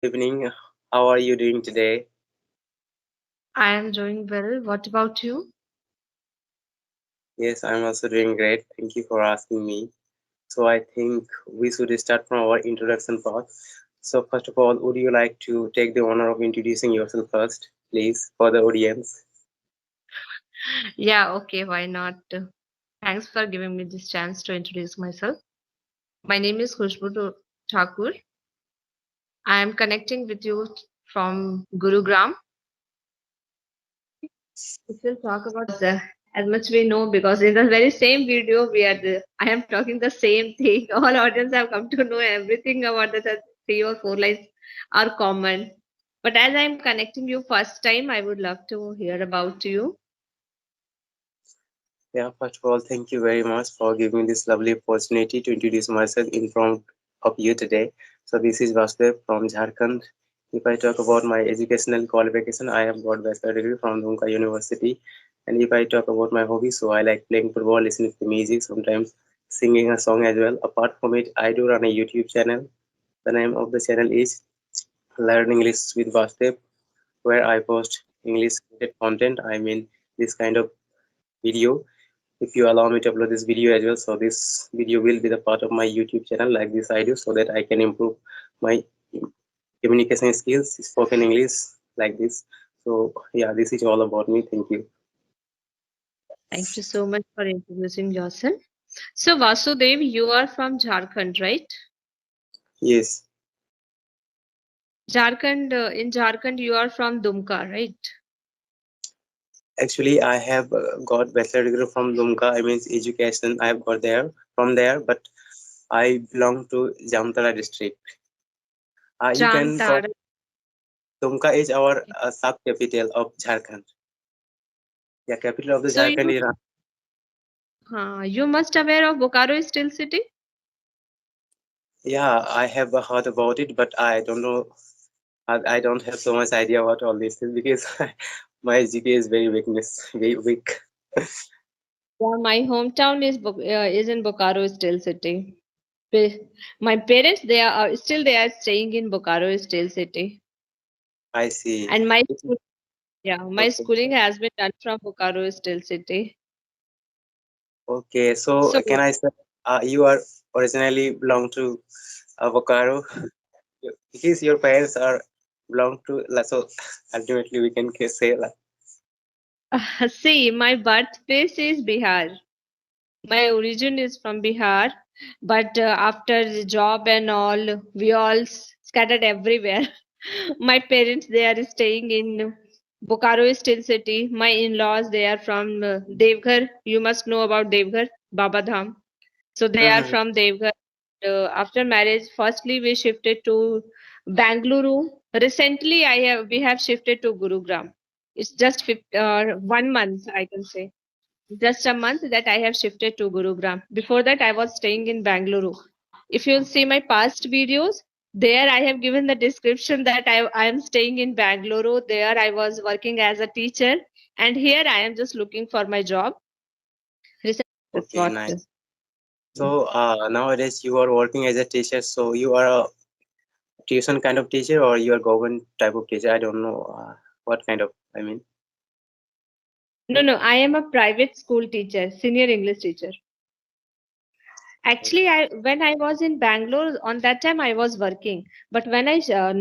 Evening. How are you doing today? I am doing well. What about you? Yes, I'm also doing great. Thank you for asking me. So I think we should start from our introduction part. So first of all, would you like to take the honor of introducing yourself first, please, for the audience? Yeah, okay, why not? Thanks for giving me this chance to introduce myself. My name is Thakur. I am connecting with you from Gurugram. We will talk about as much we know because in the very same video I am talking the same thing. All audience have come to know everything about the three or four lines are common. But as I am connecting you first time, I would love to hear about you. Yeah, first of all, thank you very much for giving me this lovely opportunity to introduce myself in front of you today. So this is Vasudev from Jharkhand. If I talk about my educational qualification, I have got bachelor degree from Dhunka University. And if I talk about my hobby, so I like playing football, listening to music, sometimes singing a song as well. Apart from it, I do run a YouTube channel. The name of the channel is Learn English with Vasudev, where I post English content. I mean, this kind of video. If you allow me to upload this video as well, so this video will be the part of my YouTube channel like this I do, so that I can improve my communication skills, spoken English like this. So yeah, this is all about me. Thank you. Thank you so much for introducing yourself. So, Vasudev, you are from Jharkhand, right? Yes, In Jharkhand, you are from Dumka, right? actually I have got bachelor degree from Dumka. I mean education I have got there from there, but I belong to Jamtara district. You can call Jamtara. Dumka is our sub capital of Jharkhand. Yeah, capital of the So, Jharkhand is you must aware of Bokaro Steel City? yeah, I have heard about it, but I don't know. I don't have so much idea about all these things because my GK is very weakness, very weak. Yeah, my hometown is in Bokaro Steel City. Pa- My parents they are staying in Bokaro Steel City, I see. and my Okay. schooling has been done from Bokaro Steel City. Okay. So So can I say you are originally belong to Bokaro because your parents are belong to so ultimately we can say like see, my birthplace is Bihar. My origin is from Bihar, but after the job and all, we all scattered everywhere. My parents they are staying in Bokaro Steel City. My in-laws they are from Devghar. You must know about Devghar, Baba Dham. So they are Mhm. from Devghar. After marriage, firstly we shifted to Bangalore. Recently, we have shifted to Gurugram. It's just 1 month, I can say. Just a month that I have shifted to Gurugram. Before that, I was staying in Bangalore. If you'll see my past videos, there I have given the description that I am staying in Bangalore. There I was working as a teacher, and here I am just looking for my job. That's Okay, what. nice. So nowadays you are working as a teacher. So you are a tuition kind of teacher or you are government type of teacher? I don't know what kind of. I mean. No, no, I am a private school teacher, senior English teacher. Actually, I when I was in Bangalore on that time I was working, but when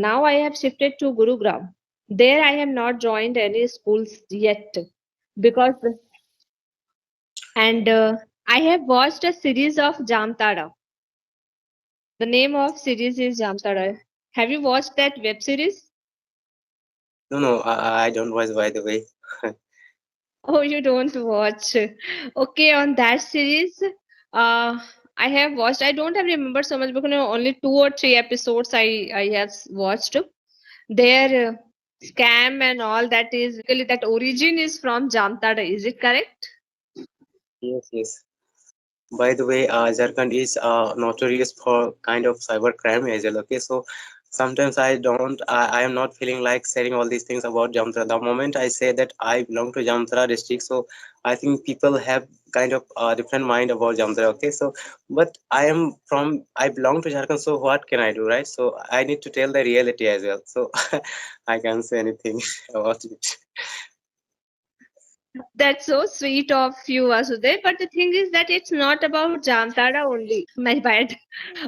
now I have shifted to Gurugram. There I have not joined any schools yet because and I have watched a series of Jamtara. The name of series is Jamtara. Have you watched that web series? No, no, I don't watch by the way. Oh, you don't watch. Okay, on that series, I have watched. I don't have remember so much because only 2 or 3 episodes I have watched. Their scam and all that is really that origin is from Jamtara. Is it correct? Yes, yes. By the way, Jharkhand is notorious for kind of cyber crime as well. Okay, so Sometimes I don't, I am not feeling like saying all these things about Jamtara. The moment I say that I belong to Jamtara district, so I think people have kind of a different mind about Jamtara. Okay, so but I belong to Jharkhand, so what can I do, right? So I need to tell the reality as well. So I can't say anything about it. That's so sweet of you, Vasudev. But the thing is that it's not about Jamtara only. My bad.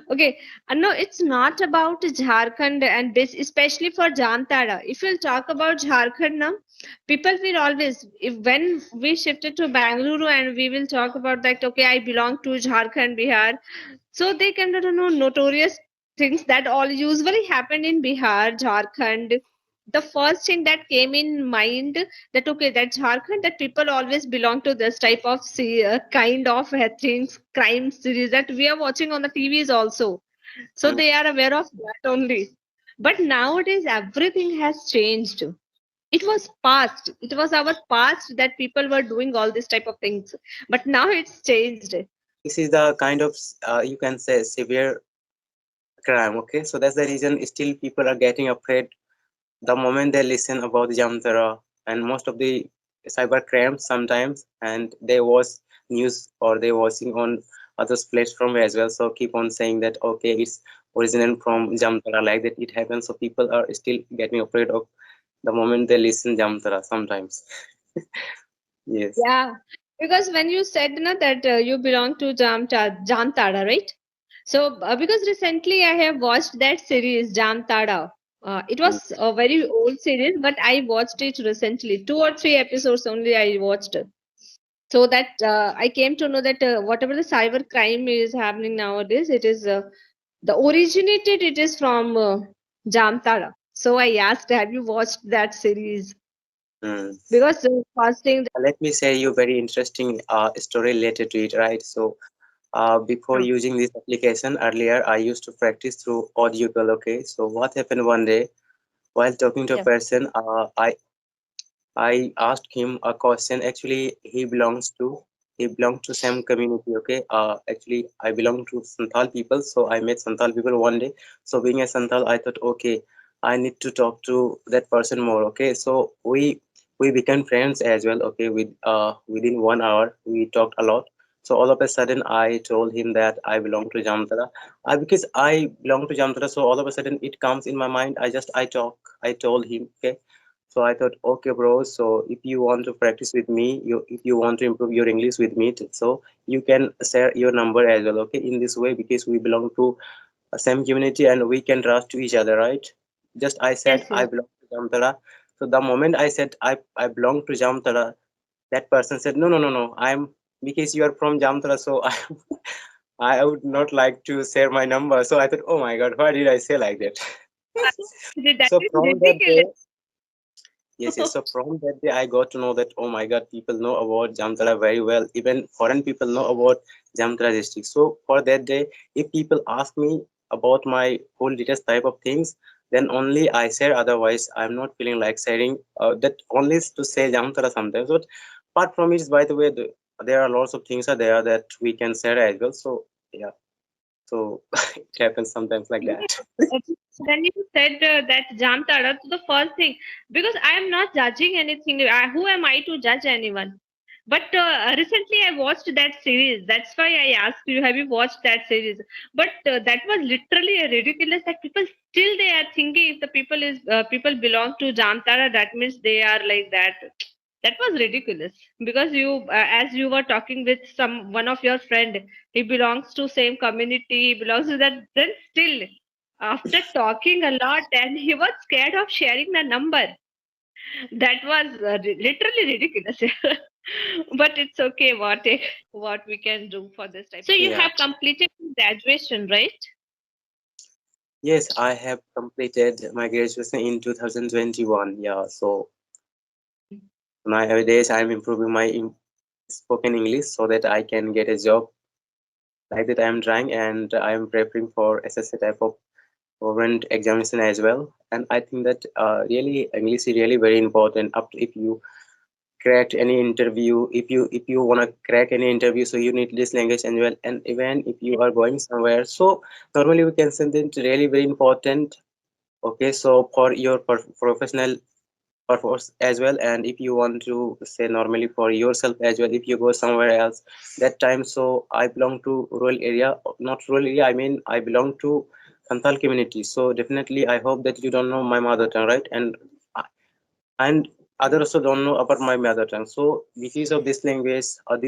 Okay, no, it's not about Jharkhand and this, especially for Jamtara. If we'll talk about Jharkhand now, people will always, if when we shifted to Bangalore and we will talk about that, okay, I belong to Jharkhand, Bihar. So they kind of know notorious things that all usually happen in Bihar, Jharkhand. The first thing that came in mind that okay, that Jharkhand, that people always belong to this type of kind of things, crime series that we are watching on the TVs also. So Mm. they are aware of that only. But nowadays everything has changed. It was past. It was our past that people were doing all this type of things. But now it's changed. This is the kind of you can say severe crime. Okay, so that's the reason still people are getting afraid the moment they listen about Jamtara and most of the cyber crimes sometimes, and they watch news or they watching on other platform as well. So keep on saying that okay, it's original from Jamtara like that it happens. So people are still getting afraid of the moment they listen Jamtara sometimes. Yes. Yeah, because when you said na, that you belong to Jamtada, right? So because recently I have watched that series Jamtada. It Mm. was a very old series, but I watched it recently. 2 or 3 episodes only I watched. So that I came to know that whatever the cyber crime is happening nowadays, it is the originated. It is from Jamtada. So I asked, have you watched that series? Mm. Because the first thing. Let me say you very interesting story related to it, right? So before using this application earlier, I used to practice through audio call. Okay, so what happened one day while talking to a Yeah. person, I asked him a question. Actually, he belongs to same community. Okay, actually I belong to Santhal people, so I met Santhal people one day. So being a Santhal, I thought okay, I need to talk to that person more. Okay, so we became friends as well. Okay, within 1 hour we talked a lot. So all of a sudden I told him that I belong to Jamtara. Because I belong to Jamtara, so all of a sudden it comes in my mind. I told him. Okay, so I thought, okay, bro. So if you want to practice with me, if you want to improve your English with me, so you can share your number as well. Okay, in this way, because we belong to a same community and we can trust to each other, right? Just I said Yes, I yes. belong to Jamtara. So the moment I said I belong to Jamtara, that person said, no, no, no, no. I'm because you are from Jamtara, so I would not like to share my number. So I thought, oh my God, why did I say like that? That So is from that day, ridiculous. yes, yes. So from that day, I got to know that oh my God, people know about Jamtara very well. Even foreign people know about Jamtara district. So for that day, if people ask me about my whole details type of things, then only I share. Otherwise, I'm not feeling like sharing. That only is to say Jamtara sometimes. But apart from it, by the way, there are lots of things are there that we can share as well. So yeah, so it happens sometimes like Yes. that. When you said that Jamtara, so the first thing, because I am not judging anything, who am I to judge anyone? But recently I watched that series. That's why I asked you, have you watched that series? But that was literally ridiculous that people still they are thinking if the people belong to Jamtara, that means they are like that. That was ridiculous because you, as you were talking with some one of your friend, he belongs to same community, he belongs to that. Then still, after talking a lot, and he was scared of sharing the number. That was literally ridiculous. But it's okay. What we can do for this type. So you Yeah. have completed graduation, right? Yes, I have completed my graduation in 2021. Yeah, so nowadays I'm improving my spoken English so that I can get a job like that I'm trying and I'm preparing for SSC type of government examination as well. And I think that really English is really very important. Up if you crack any interview, if you want to crack any interview, so you need this language as well. And even if you are going somewhere, so normally we can say that it's really very important Okay, so for your professional purpose as well, and if you want to say normally for yourself as well, if you go somewhere else that time. So I belong to rural area, not rural area, I mean I belong to Santhal community. So definitely I hope that you don't know my mother tongue, right? And others also don't know about my mother tongue. So because of this language or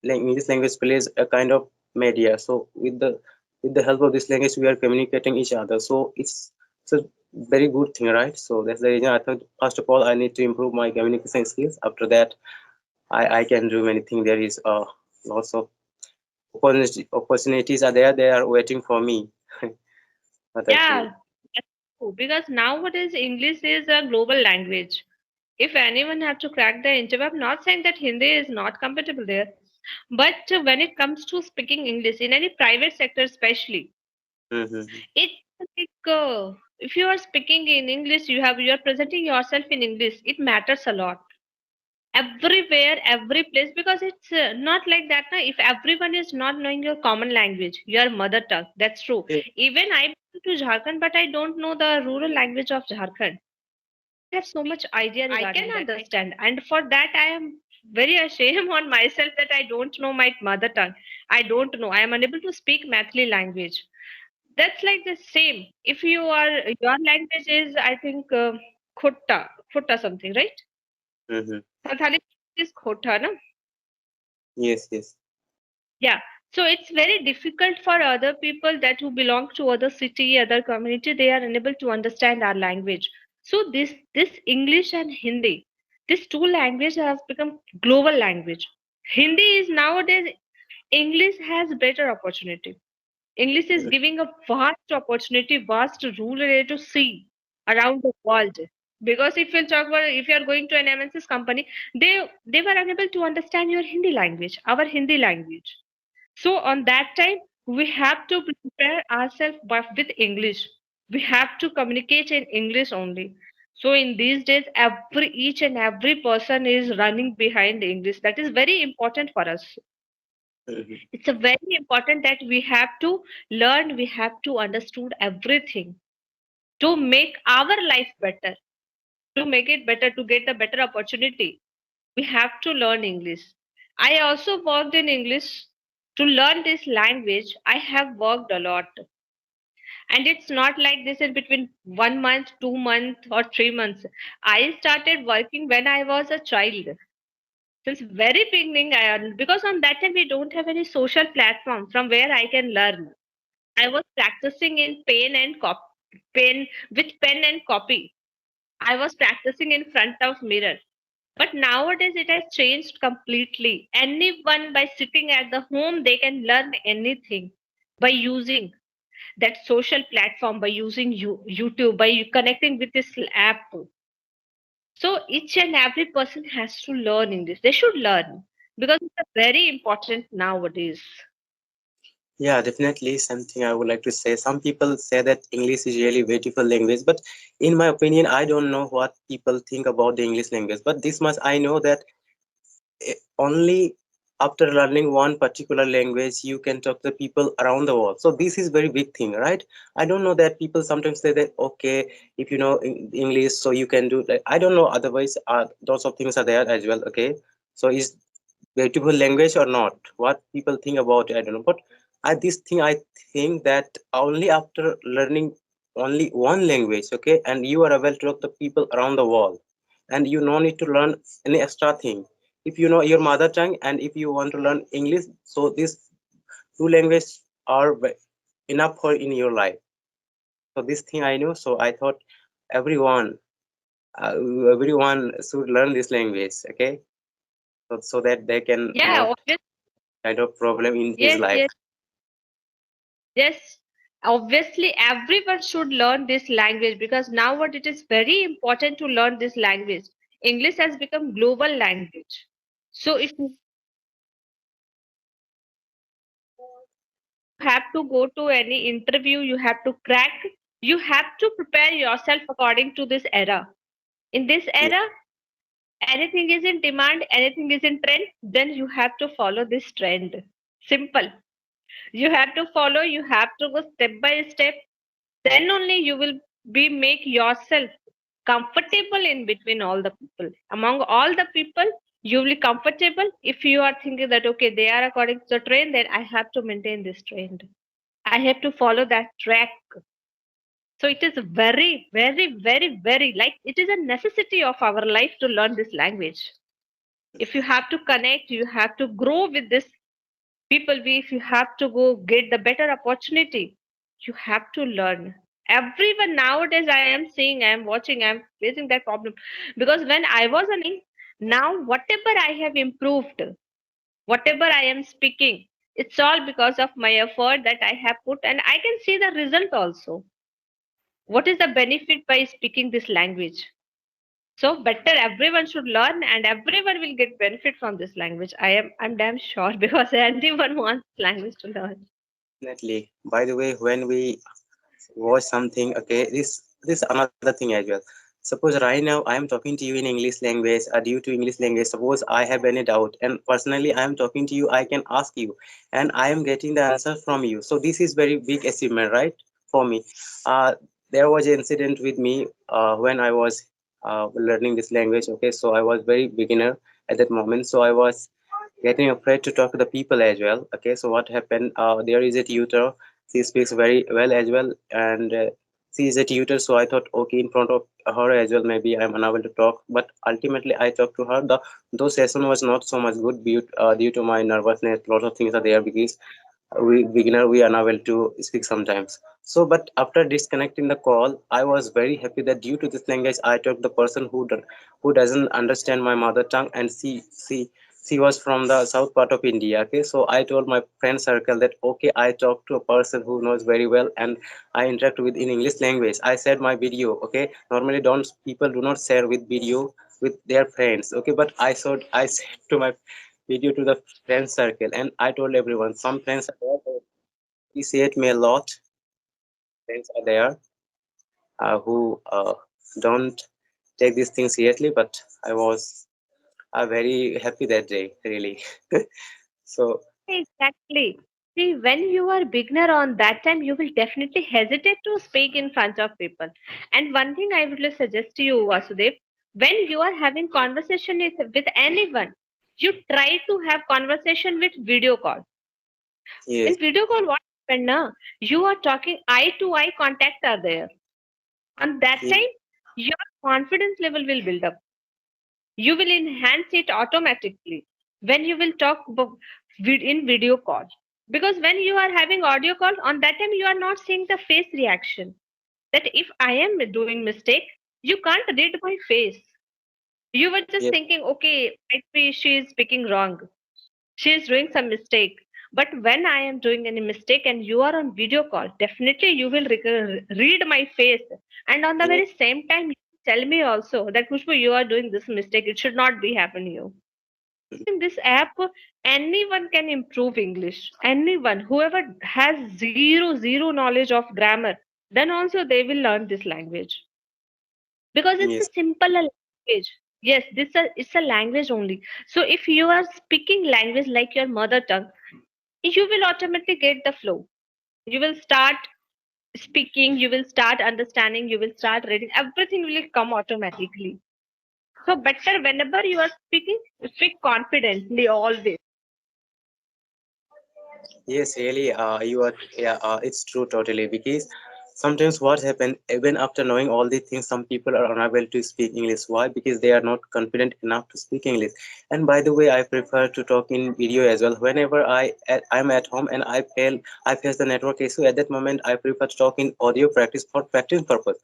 English language plays a kind of media. So with the help of this language, we are communicating each other. So it's a very good thing, right? So that's the reason I thought first of all I need to improve my communication skills. After that, I can do many things. There is lots of opportunities are there. They are waiting for me. What I feel. Yeah, that's true. Because nowadays English is a global language. If anyone have to crack the interview, I'm not saying that Hindi is not compatible there, but when it comes to speaking English in any private sector, especially, Mm-hmm. it's like if you are speaking in English, you are presenting yourself in English. It matters a lot everywhere, every place, because it's not like that. Na? If everyone is not knowing your common language, your mother tongue, that's true. Yeah. Even I belong to Jharkhand, but I don't know the rural language of Jharkhand. Have so much idea I regarding can that. I understand. can, and for that I am very ashamed on myself that I don't know my mother tongue. I don't know. I am unable to speak Mathli language. That's like the same. If you are your language is, I think, khutta something, right? Mm-hmm. Santhali is khota, na? Yes, yes. Yeah. So it's very difficult for other people that who belong to other city, other community. They are unable to understand our language. So this English and Hindi, these two languages have become global language. Hindi is nowadays, English has better opportunity. English is giving a vast opportunity, vast rural area to see around the world. Because if we'll talk about, if you are going to an MNC's company, they were unable to understand your Hindi language, our Hindi language. So on that time, we have to prepare ourselves with English. We have to communicate in English only. So in these days, each and every person is running behind English. That is very important for us. Mhm. It's a very important that we have to learn, we have to understood everything to make our life better, to make it better, to get a better opportunity. We have to learn English. I also worked in English. To learn this language, I have worked a lot. And it's not like this in between 1 month, 2 months, or 3 months. I started working when I was a child. Since very beginning, because on that time we don't have any social platform from where I can learn. I was practicing in pen with pen and copy. I was practicing in front of mirror. But nowadays it has changed completely. Anyone by sitting at the home, they can learn anything by using that social platform, by using YouTube, by connecting with this app. So each and every person has to learn English. They should learn because it's very important nowadays. Yeah, definitely something I would like to say. Some people say that English is really beautiful language, but in my opinion, I don't know what people think about the English language. But this much I know that only after learning one particular language you can talk to people around the world. So this is very big thing, right? I don't know that people sometimes say that okay, if you know English, so you can do like I don't know. Otherwise, lots of things are there as well. Okay, so is beautiful language or not? What people think about it, I don't know. But this thing I think that only after learning only one language, okay, and you are able to talk to people around the world, and you no need to learn any extra thing. If you know your mother tongue and if you want to learn English, so these two languages are enough for in your life. So this thing I know. So I thought everyone, uh, everyone should learn this language, okay, so that they can Yeah, not obviously, kind of problem in his yes, life. yes, yes. Obviously, everyone should learn this language because nowadays it is very important to learn this language. English has become global language. So if you have to go to any interview, you have to crack, you have to prepare yourself according to this era. In this Yeah. era, anything is in demand, anything is in trend, then you have to follow this trend. Simple. You have to follow, you have to go step by step. Then only you will be make yourself comfortable in between all the people. Among all the people, you will be comfortable if you are thinking that okay, they are according to the trend, then I have to maintain this trend. I have to follow that track. So it is very, very, very, very like it is a necessity of our life to learn this language. If you have to connect, you have to grow with this people. If you have to go get the better opportunity, you have to learn. Everyone nowadays, I am seeing, I am watching, I am facing that problem because when I was learning, now whatever I have improved, whatever I am speaking, it's all because of my effort that I have put, and I can see the result also. What is the benefit by speaking this language? So better everyone should learn and everyone will get benefit from this language. I'm damn sure because everyone wants language to learn. Definitely. By the way, when we watch something, okay, this another thing as well. Suppose right now I am talking to you in English language, due to English language, suppose I have any doubt and personally I am talking to you, I can ask you and I am getting the answer from you. So this is very big achievement, right? For me. uh, there was an incident with me when I was learning this language. Okay, so I was very beginner at that moment, so I was getting afraid to talk to the people as well. Okay, so what happened, there is a tutor, she speaks very well as well, and she is a tutor, so I thought okay, in front of her as well maybe I'm unable to talk, but ultimately I talked to her. The Though session was not so much good due to my nervousness, lot of things are there because we beginner we are unable to speak sometimes. So but after disconnecting the call, I was very happy that due to this language I talked the person who doesn't understand my mother tongue, and she was from the south part of India. Okay, so I told my friend circle that okay, I talked to a person who knows very well and I interact with in English language. I said my video. Okay, normally don't people do not share with video with their friends. Okay, but I said to my video to the friend circle and I told everyone. Some friends are there who appreciate me a lot. Friends are there who don't take these things seriously, but I was very happy that day, really. So Exactly. See, when you are beginner on that time, you will definitely hesitate to speak in front of people. And one thing I would like suggest to you, Vasudev, when you are having conversation with anyone, you try to have conversation with video call. yes, In video call, what happened now? You are talking eye to eye contact are there. On that yes, time, your confidence level will build up. You will enhance it automatically when you will talk in video call. Because when you are having audio call, on that time you are not seeing the face reaction. That if I am doing mistake, you can't read my face. You were just yes, thinking, okay, might be she is speaking wrong. She is doing some mistake. But when I am doing any mistake and you are on video call, definitely you will read my face. And on the yes, very same time, you tell me also that Khushbu, you are doing this mistake. It should not be happening to you. In this app, anyone can improve English. Anyone, whoever has zero knowledge of grammar, then also they will learn this language because it's a yes, simple language. Yes, it's a language only. So if you are speaking language like your mother tongue, you will automatically get the flow. You will start speaking, you will start understanding, you will start reading. Everything will come automatically. So better whenever you are speaking, speak confidently always. yes, really, you are, yeah, it's true totally because sometimes what happens even after knowing all these things, some people are unable to speak English. Why? Because they are not confident enough to speak English. And by the way, I prefer to talk in video as well. Whenever I'm at home and I face the network issue at that moment, I prefer to talk in audio practice for practice purpose.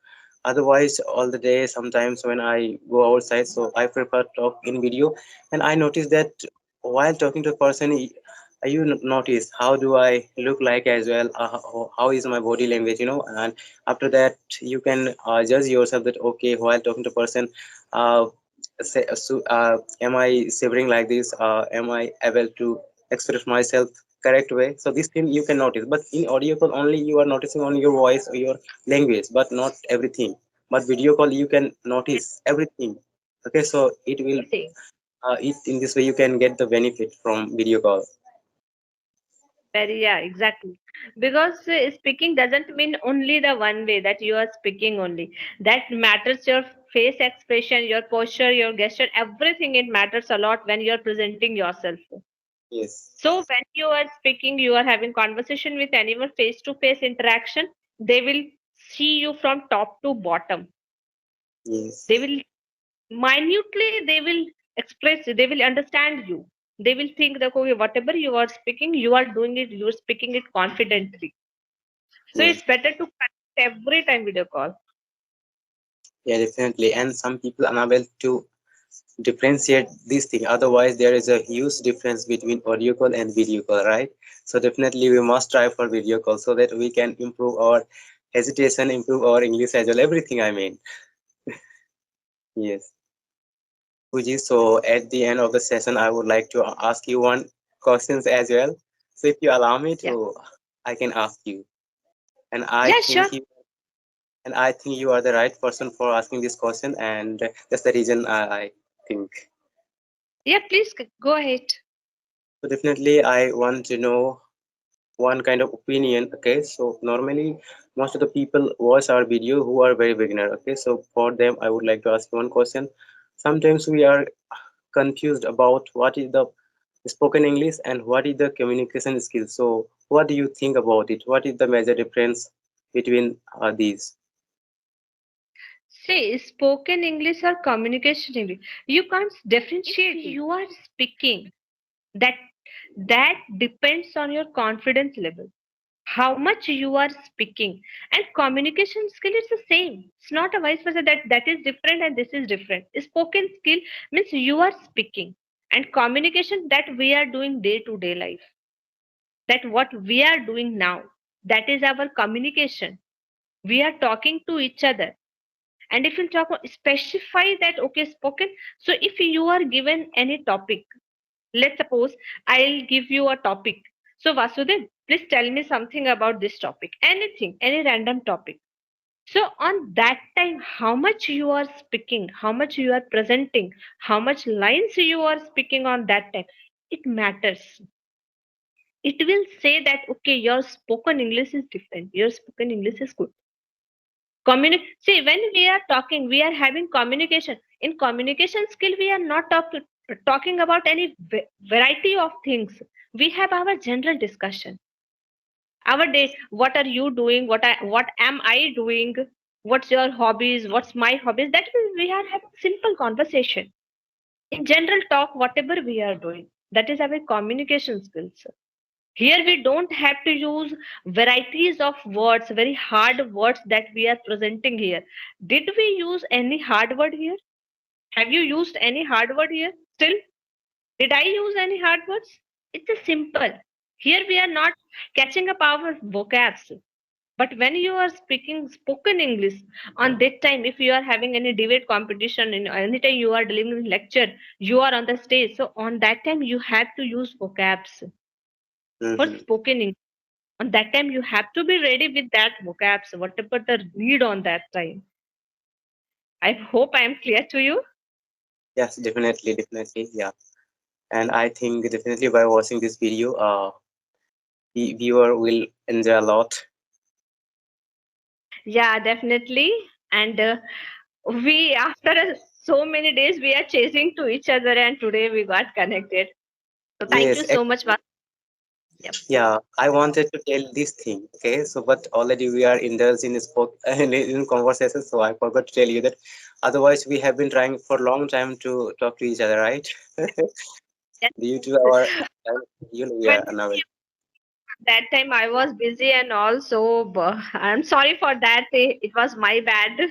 Otherwise, all the day, sometimes when I go outside, so I prefer to talk in video. And I notice that while talking to a person, notice how do I look like as well, how is my body language, and after that you can judge yourself that okay, while talking to a person, uh, am I shivering like this, am I able to express myself correct way. So this thing you can notice, but in audio call only you are noticing on your voice or your language, but not everything. But video call you can notice everything. Okay, so it will in this way you can get the benefit from video call. Very, yeah, exactly. Because speaking doesn't mean only the one way that you are speaking only. That matters your face expression, your posture, your gesture, everything. It matters a lot when you are presenting yourself. Yes, So when you are speaking, you are having conversation with anyone, face to face interaction, they will see you from top to bottom. They yes, will minutely, they will express, they will understand you. They will think that okay, whatever you are speaking, you are doing it, you are speaking it confidently. So yes. it's better to connect every time video call. Yeah, definitely. And some people are unable to differentiate this thing. Otherwise, there is a huge difference between audio call and video call, right? So definitely we must try for video call so that we can improve our hesitation, improve our English as well, everything I mean. Yes. Fuji, so at the end of the session, I would like to ask you one questions as well. So if you allow me Yeah. to, I can ask you. And Yeah, sure. I think you are the right person for asking this question, and that's the reason I think. Yeah, please go ahead. So definitely, I want to know one kind of opinion. Okay, so normally most of the people watch our video who are very beginner. Okay, so for them, I would like to ask you one question. Sometimes we are confused about what is the spoken English and what is the communication skill. So what do you think about it? What is the major difference between these? Say spoken English or communication English. You can't differentiate. You are speaking. That that depends on your confidence level. How much you are speaking. And communication skill is the same. It's not a vice versa that is different and this is different. Spoken skill means you are speaking. And communication that we are doing day to day life. That what we are doing now. That is our communication. We are talking to each other. And if you talk specify that okay spoken, so if you are given any topic, let's suppose I'll give you a topic. So Vasudev, please tell me something about this topic, anything, any random topic. So on that time, how much you are speaking, how much you are presenting, how much lines you are speaking on that time, it matters. It will say that okay, your spoken English is different, your spoken English is good. See, when we are talking, we are having communication. In communication skill, we are not talking about any variety of things. We have our general discussion. Our day, what are you doing? What am I doing? What's your hobbies? What's my hobbies? That means we are having simple conversation. In general talk, whatever we are doing, that is our communication skills. Here we don't have to use varieties of words, very hard words that we are presenting here. Did we use any hard word here? Have you used any hard word here? Still, did I use any hard words? It's a simple. Here we are not catching up our vocabs. But when you are speaking spoken English, on that time, if you are having any debate competition, in any time you are delivering lecture, you are on the stage. So on that time, you have to use vocabs for Mhm. spoken English. On that time, you have to be ready with that vocabs, whatever the need on that time. I hope I am clear to you. Yes, definitely, definitely, yeah. And I think definitely by watching this video, the viewer will enjoy a lot. Yeah, definitely. And we, after so many days, we are chasing to each other, and today we got connected. So thank you Yes, so much. Yep. yeah, I wanted to tell this thing, okay? So, but already we are indulged in spoke in conversation, so I forgot to tell you that. Otherwise, we have been trying for a long time to talk to each other, right? Yes. Due to our time schedule, we When are unavailable. that time I was busy, and also I'm sorry for that. It was my bad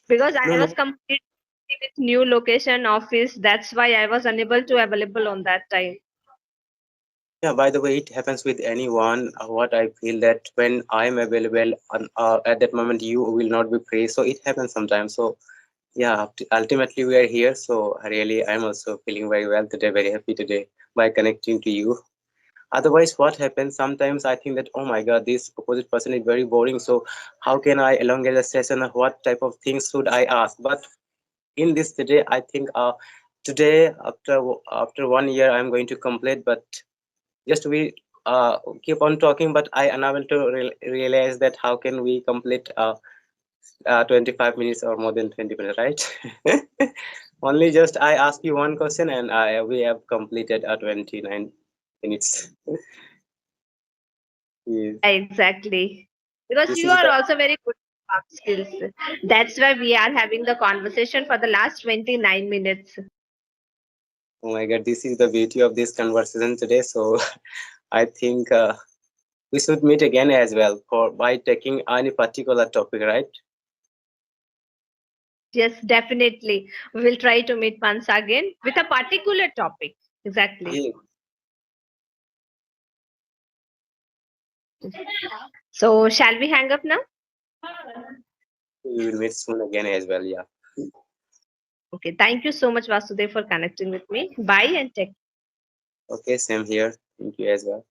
because No, I was no. completely with new location office. That's why I was unable to available on that time. Yeah, by the way, it happens with anyone. What I feel that when I'm available at that moment, you will not be free. So it happens sometimes. So yeah, ultimately we are here. So really, I'm also feeling very well today, very happy today by connecting to you. Otherwise, what happens sometimes I think that, oh my God, this opposite person is very boring. So how can I elongate the session? What type of things should I ask? But in this today, I think today after 1 year, I'm going to complete. But just we keep on talking, but I unable to realize that how can we complete 25 minutes or more than 20 minutes, right? Only just I ask you one question and we have completed 29 minutes. Yes. Yeah, exactly. Because This you is are the, also very good at soft skills. That's why we are having the conversation for the last 29 minutes. oh my God, this is the beauty of this conversation today. So I think we should meet again as well for by taking any particular topic, right? Yes, definitely. We will try to meet once again with a particular topic. Exactly. Yeah, So, shall we hang up now? we will meet soon again as well. Yeah. Okay. Thank you so much, Vasudev, for connecting with me. Bye and take Okay, same here. Thank you as well.